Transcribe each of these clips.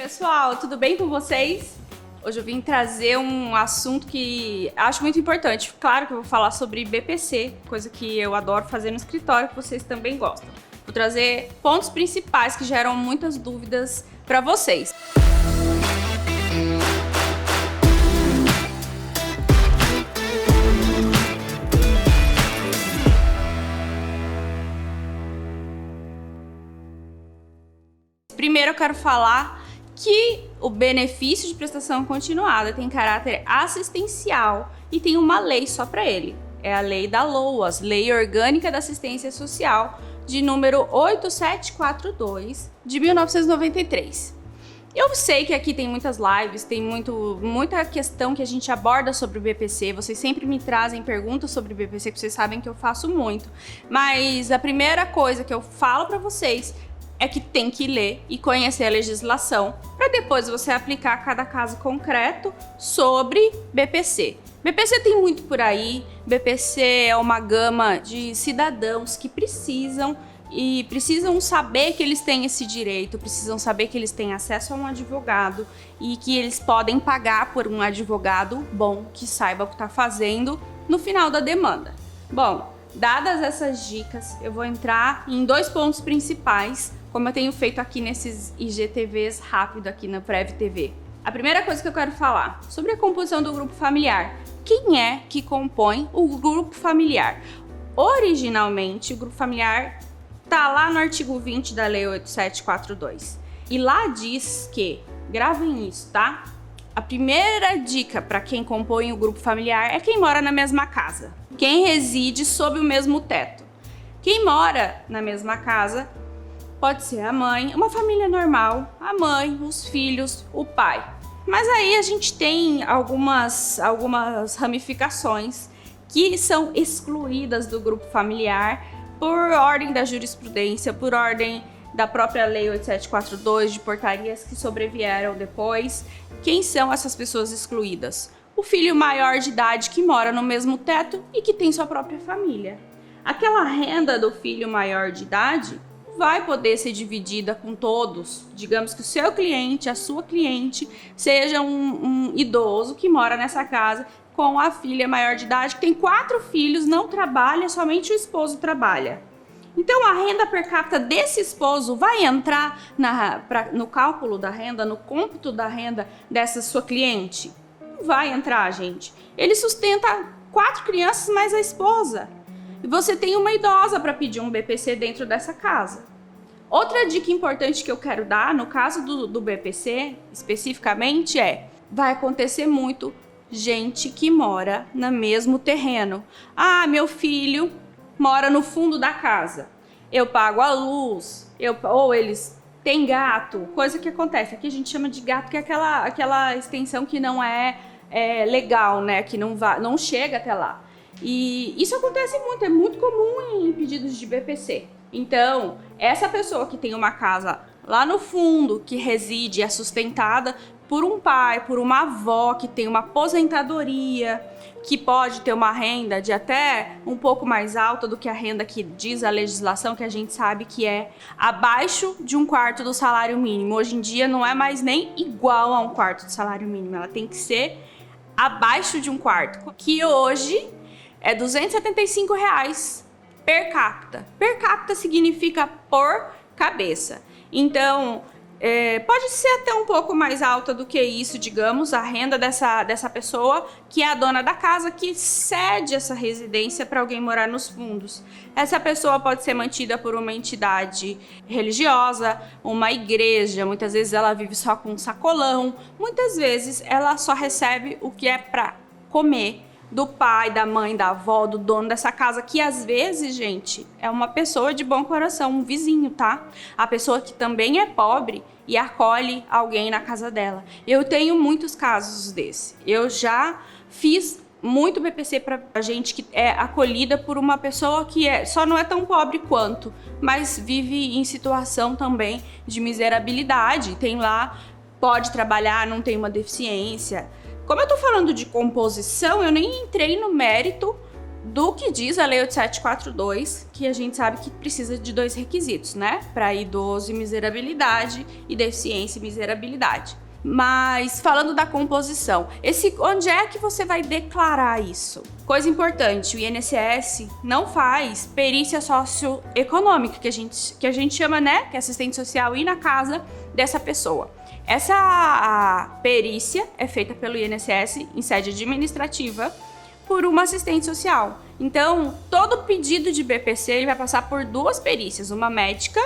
pessoal, tudo bem com vocês? Hoje eu vim trazer um assunto que acho muito importante. Claro que eu vou falar sobre BPC, coisa que eu adoro fazer no escritório, que vocês também gostam. Vou trazer pontos principais que geram muitas dúvidas para vocês. Primeiro eu quero falar que o benefício de prestação continuada tem caráter assistencial e tem uma lei só para ele. É a lei da LOAS, Lei Orgânica da Assistência Social, de número 8742, de 1993. Eu sei que aqui tem muitas lives, tem muita questão que a gente aborda sobre o BPC, vocês sempre me trazem perguntas sobre o BPC, que vocês sabem que eu faço muito. Mas a primeira coisa que eu falo para vocês é que tem que ler e conhecer a legislação para depois você aplicar cada caso concreto sobre BPC. BPC tem muito por aí, BPC é uma gama de cidadãos que precisam saber que eles têm esse direito, precisam saber que eles têm acesso a um advogado e que eles podem pagar por um advogado bom que saiba o que está fazendo no final da demanda. Bom, dadas essas dicas, eu vou entrar em dois pontos principais, como eu tenho feito aqui nesses IGTVs rápido aqui na Prev TV. A primeira coisa que eu quero falar sobre a composição do grupo familiar. Quem é que compõe o grupo familiar? Originalmente, o grupo familiar está lá no artigo 20 da Lei 8742. E lá diz que, gravem isso, tá? A primeira dica para quem compõe o grupo familiar é quem mora na mesma casa. Quem reside sob o mesmo teto. Quem mora na mesma casa pode ser a mãe, uma família normal, a mãe, os filhos, o pai. Mas aí a gente tem algumas ramificações que são excluídas do grupo familiar por ordem da jurisprudência, por ordem da própria Lei 8742, de portarias que sobrevieram depois. Quem são essas pessoas excluídas? O filho maior de idade que mora no mesmo teto e que tem sua própria família. Aquela renda do filho maior de idade vai poder ser dividida com todos. Digamos que o seu cliente, a sua cliente, seja um idoso que mora nessa casa com a filha maior de idade, que tem 4 filhos, não trabalha, somente o esposo trabalha. Então a renda per capita desse esposo vai entrar no cálculo da renda, no cômputo da renda dessa sua cliente? Não vai entrar, gente. Ele sustenta 4 crianças mais a esposa. E você tem uma idosa para pedir um BPC dentro dessa casa. Outra dica importante que eu quero dar, no caso do BPC, especificamente, vai acontecer muito gente que mora no mesmo terreno. Ah, meu filho mora no fundo da casa. Eu pago a luz, ou eles têm gato, coisa que acontece. Aqui a gente chama de gato, que é aquela extensão que não é legal, né? Que não chega até lá. E isso acontece muito, é muito comum em pedidos de BPC. Então, essa pessoa que tem uma casa lá no fundo, que reside, é sustentada por um pai, por uma avó, que tem uma aposentadoria, que pode ter uma renda de até um pouco mais alta do que a renda que diz a legislação, que a gente sabe que é abaixo de 1/4 do salário mínimo. Hoje em dia não é mais nem igual a 1/4 do salário mínimo, ela tem que ser abaixo de 1/4, que hoje é R$ 275 per capita. Per capita significa por cabeça. Então, pode ser até um pouco mais alta do que isso, digamos, a renda dessa pessoa que é a dona da casa, que cede essa residência para alguém morar nos fundos. Essa pessoa pode ser mantida por uma entidade religiosa, uma igreja, muitas vezes ela vive só com um sacolão, muitas vezes ela só recebe o que é para comer do pai, da mãe, da avó, do dono dessa casa, que às vezes, gente, é uma pessoa de bom coração, um vizinho, tá? A pessoa que também é pobre e acolhe alguém na casa dela. Eu tenho muitos casos desse. Eu já fiz muito BPC para gente que é acolhida por uma pessoa que só não é tão pobre quanto, mas vive em situação também de miserabilidade. Tem lá, pode trabalhar, não tem uma deficiência. Como eu tô falando de composição, eu nem entrei no mérito do que diz a Lei 8742, que a gente sabe que precisa de 2 requisitos, né? Para idoso e miserabilidade e deficiência e miserabilidade. Mas falando da composição, onde é que você vai declarar isso? Coisa importante, o INSS não faz perícia socioeconômica, que a gente chama, né? Que é assistente social ir na casa dessa pessoa. Essa perícia é feita pelo INSS em sede administrativa por uma assistente social. Então, todo pedido de BPC ele vai passar por 2 perícias, uma médica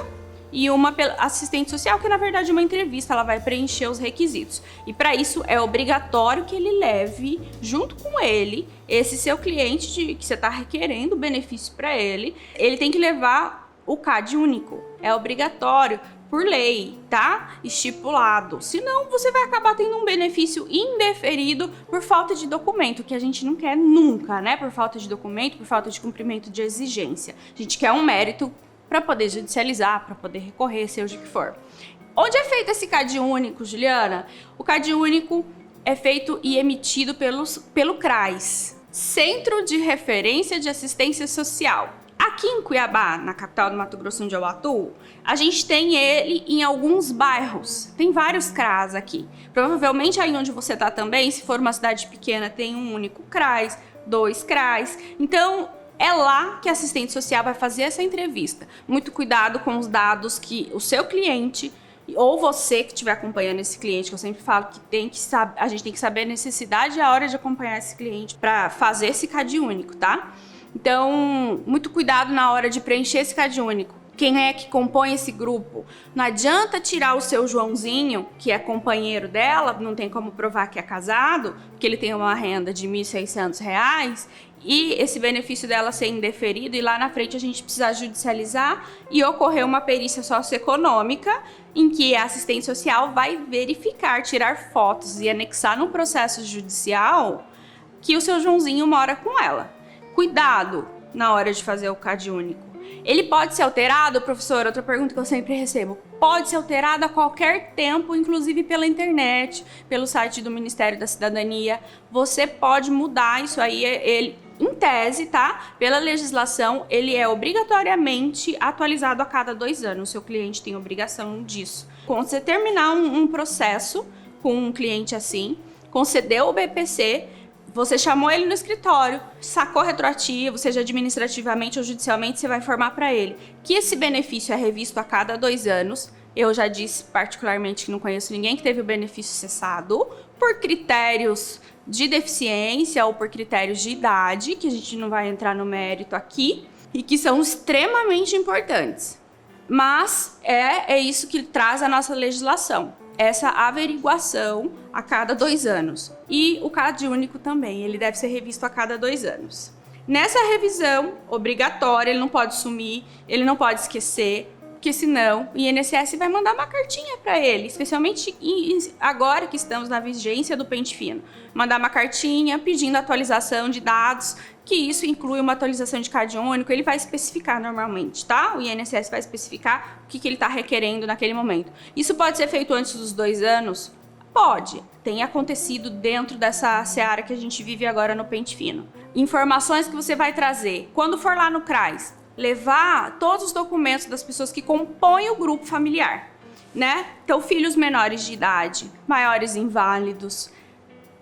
e uma assistente social, que na verdade é uma entrevista, ela vai preencher os requisitos. E para isso é obrigatório que ele leve junto com ele esse seu cliente que você está requerendo benefício para ele tem que levar o CAD único. É obrigatório por lei, tá? Estipulado. Senão você vai acabar tendo um benefício indeferido por falta de documento, que a gente não quer nunca, né? Por falta de documento, por falta de cumprimento de exigência. A gente quer um mérito para poder judicializar, para poder recorrer, seja o que for. Onde é feito esse CAD único, Juliana? O CAD único é feito e emitido pelo CRAS, Centro de Referência de Assistência Social. Aqui em Cuiabá, na capital do Mato Grosso, onde eu atuo, a gente tem ele em alguns bairros. Tem vários CRAS aqui. Provavelmente aí onde você está também, se for uma cidade pequena, tem um único CRAS, 2 CRAS. Então, é lá que a assistente social vai fazer essa entrevista. Muito cuidado com os dados que o seu cliente ou você que estiver acompanhando esse cliente, que eu sempre falo que a gente tem que saber a necessidade e a hora de acompanhar esse cliente para fazer esse CAD único, tá? Então, muito cuidado na hora de preencher esse CAD único. Quem é que compõe esse grupo? Não adianta tirar o seu Joãozinho, que é companheiro dela, não tem como provar que é casado, porque ele tem uma renda de R$ 1.600, e esse benefício dela ser indeferido, e lá na frente a gente precisar judicializar e ocorrer uma perícia socioeconômica, em que a assistente social vai verificar, tirar fotos e anexar no processo judicial que o seu Joãozinho mora com ela. Cuidado na hora de fazer o CAD único. Ele pode ser alterado, professor? Outra pergunta que eu sempre recebo. Pode ser alterado a qualquer tempo, inclusive pela internet, pelo site do Ministério da Cidadania. Você pode mudar isso aí, em tese, tá? Pela legislação, ele é obrigatoriamente atualizado a cada 2 anos. O seu cliente tem obrigação disso. Quando você terminar um processo com um cliente assim, concedeu o BPC, você chamou ele no escritório, sacou retroativo, seja administrativamente ou judicialmente, você vai informar para ele que esse benefício é revisto a cada 2 anos. Eu já disse particularmente que não conheço ninguém que teve o benefício cessado por critérios de deficiência ou por critérios de idade, que a gente não vai entrar no mérito aqui, e que são extremamente importantes. Mas é isso que traz a nossa legislação. Essa averiguação a cada 2 anos. E o CAD único também, ele deve ser revisto a cada 2 anos. Nessa revisão obrigatória, ele não pode sumir, ele não pode esquecer, porque senão o INSS vai mandar uma cartinha para ele, especialmente agora que estamos na vigência do pente fino. Mandar uma cartinha pedindo atualização de dados, que isso inclui uma atualização de CAD único, ele vai especificar normalmente, tá? O INSS vai especificar o que ele está requerendo naquele momento. Isso pode ser feito antes dos 2 anos? Pode. Tem acontecido dentro dessa seara que a gente vive agora no pente fino. Informações que você vai trazer. Quando for lá no CRAS, levar todos os documentos das pessoas que compõem o grupo familiar, né? Então, filhos menores de idade, maiores inválidos,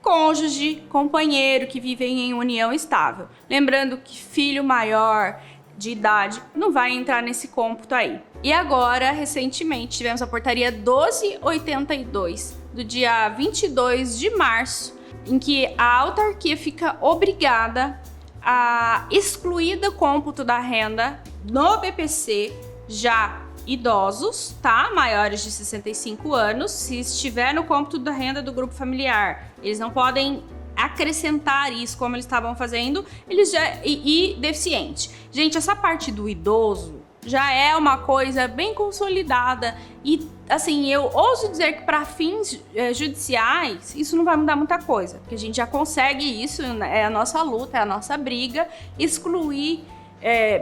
cônjuge, companheiro que vivem em união estável. Lembrando que filho maior de idade não vai entrar nesse cômputo aí. E agora, recentemente, tivemos a portaria 1282, do dia 22 de março, em que a autarquia fica obrigada a excluir do cômputo da renda no BPC já idosos, tá? Maiores de 65 anos, se estiver no cômputo da renda do grupo familiar. Eles não podem acrescentar isso como eles estavam fazendo, e deficiente. Gente, essa parte do idoso já é uma coisa bem consolidada e, assim, eu ouso dizer que para fins judiciais isso não vai mudar muita coisa, porque a gente já consegue isso, é a nossa luta, é a nossa briga, excluir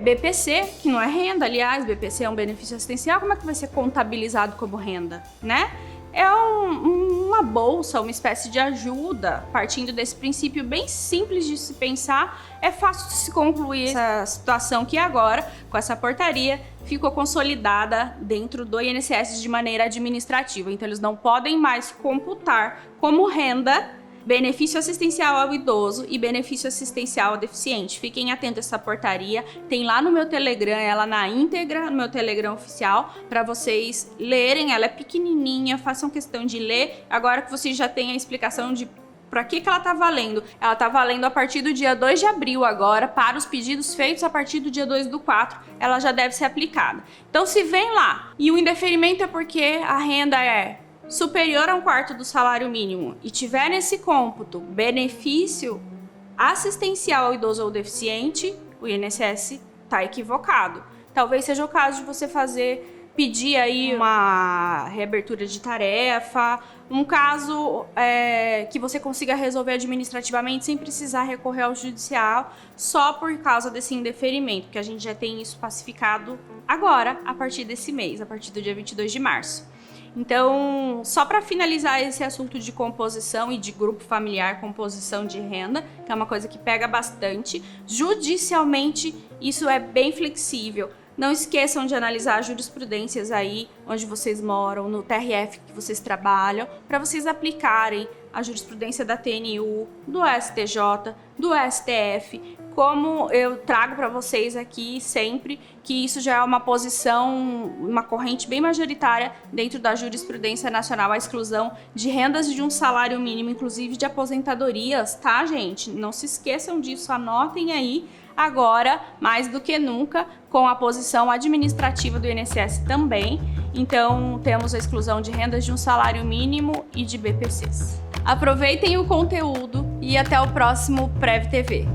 BPC, que não é renda, aliás, BPC é um benefício assistencial, como é que vai ser contabilizado como renda, né? É uma bolsa, uma espécie de ajuda, partindo desse princípio bem simples de se pensar, é fácil de se concluir essa situação que agora, com essa portaria, ficou consolidada dentro do INSS de maneira administrativa. Então, eles não podem mais computar como renda benefício assistencial ao idoso e benefício assistencial ao deficiente. Fiquem atentos a essa portaria, tem lá no meu Telegram, ela na íntegra, no meu Telegram oficial, para vocês lerem. Ela é pequenininha, façam questão de ler. Agora que vocês já têm a explicação de para que ela tá valendo. Ela tá valendo a partir do dia 2 de abril agora, para os pedidos feitos a partir do dia 2/4, ela já deve ser aplicada. Então, se vem lá e o indeferimento é porque a renda é superior a 1/4 do salário mínimo e tiver nesse cômputo benefício assistencial ao idoso ou deficiente, o INSS está equivocado. Talvez seja o caso de você pedir aí uma reabertura de tarefa, um caso que você consiga resolver administrativamente sem precisar recorrer ao judicial, só por causa desse indeferimento, que a gente já tem isso pacificado agora, a partir desse mês, a partir do dia 22 de março. Então, só para finalizar esse assunto de composição e de grupo familiar, composição de renda, que é uma coisa que pega bastante, judicialmente isso é bem flexível. Não esqueçam de analisar as jurisprudências aí onde vocês moram, no TRF que vocês trabalham, para vocês aplicarem a jurisprudência da TNU, do STJ, do STF, como eu trago para vocês aqui sempre, que isso já é uma posição, uma corrente bem majoritária dentro da jurisprudência nacional, a exclusão de rendas de um salário mínimo, inclusive de aposentadorias, tá, gente? Não se esqueçam disso, anotem aí. Agora, mais do que nunca, com a posição administrativa do INSS também. Então, temos a exclusão de rendas de um salário mínimo e de BPCs. Aproveitem o conteúdo e até o próximo Prev TV.